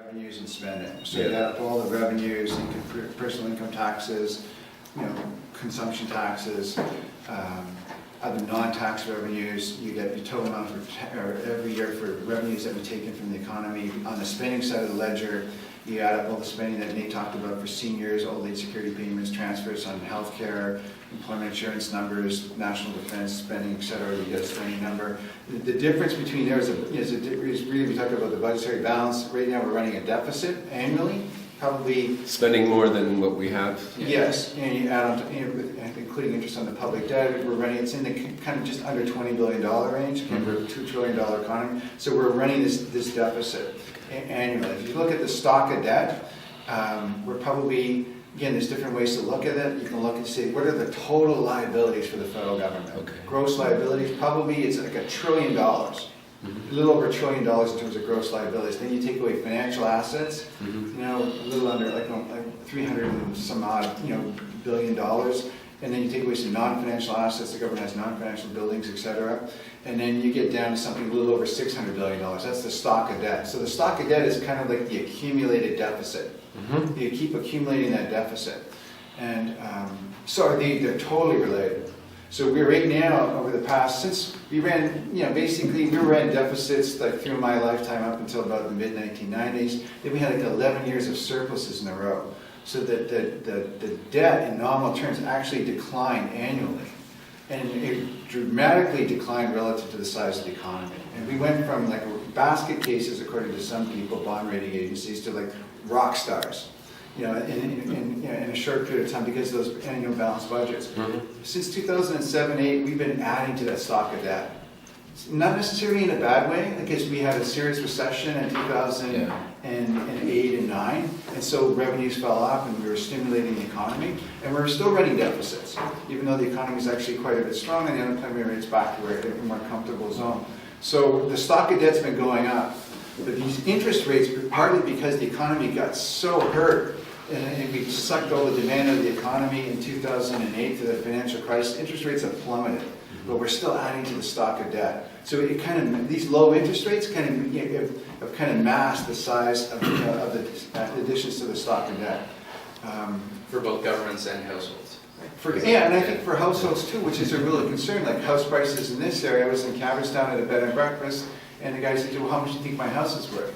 Revenues and spending. So you have all the revenues, personal income taxes, consumption taxes, other non-tax revenues. You get your total amount every year for revenues that we've taken from the economy. On the spending side of the ledger, you add up all the spending that Nate talked about for seniors, old age security payments, transfers on healthcare, employment insurance numbers, national defense spending, etc. You get a spending number. The difference between there is really, we talked about the budgetary balance. Right now we're running a deficit annually, probably spending more than what we have. Yes, and you add on to, including interest on the public debt, it's in the kind of just under $20 billion range, we're a $2 trillion economy. So we're running this deficit annually. If you look at the stock of debt, we're probably, again, there's different ways to look at it. You can look and say, what are the total liabilities for the federal government? Okay. Gross liabilities, probably it's like $1 trillion. A little over $1 trillion in terms of gross liabilities. Then you take away financial assets, a little under like 300 and some odd, billion dollars. And then you take away some non-financial assets. The government has non-financial buildings, etc. And then you get down to something a little over $600 billion. That's the stock of debt. So the stock of debt is kind of like the accumulated deficit. You keep accumulating that deficit. And so they're totally related. So we're right now, over the past, since we ran, basically we ran deficits like through my lifetime up until about the mid-1990s. Then we had like 11 years of surpluses in a row. So that the debt in nominal terms actually declined annually. And it dramatically declined relative to the size of the economy. And we went from like basket cases, according to some people, bond rating agencies, to like rock stars. In a short period of time because of those annual balanced budgets. Since 2007-8, we've been adding to that stock of debt. Not necessarily in a bad way, because we had a serious recession in 2008 and 9, and so revenues fell off and we were stimulating the economy, and we're still running deficits, even though the economy is actually quite a bit strong and the unemployment rate's back to a more comfortable zone. So the stock of debt's been going up, but these interest rates, partly because the economy got so hurt, and we sucked all the demand out of the economy in 2008 to the financial crisis, interest rates have plummeted, but we're still adding to the stock of debt. So it kind of, these low interest rates kind of have kind of masked the size of the additions to the stock of debt. For both governments and households. And I think for households too, which is a real concern, like house prices in this area. I was in Caverstown at a bed and breakfast, and the guy said, well, how much do you think my house is worth?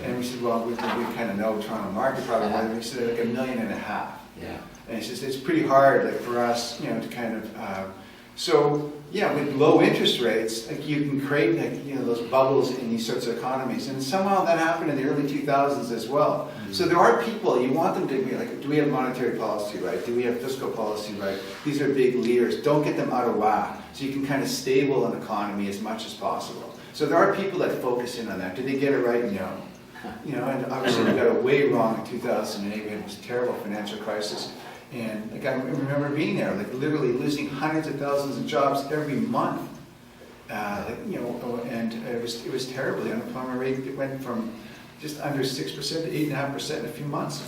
And we said, well, we kind of know Toronto market probably. And he said, like $1.5 million. Yeah. And he says, it's pretty hard, like for us, to kind of. So yeah, with low interest rates, like you can create those bubbles in these sorts of economies, and somehow that happened in the early 2000s as well. So there are people, you want them to be like, do we have monetary policy right? Do we have fiscal policy right? These are big leaders. Don't get them out of whack, so you can kind of stable an economy as much as possible. So there are people that focus in on that. Did they get it right? No. And obviously we got it way wrong in 2008. We had this terrible financial crisis. And like, I remember being there, like literally losing hundreds of thousands of jobs every month. And it was terrible. The unemployment rate went from just under 6% to 8.5% in a few months.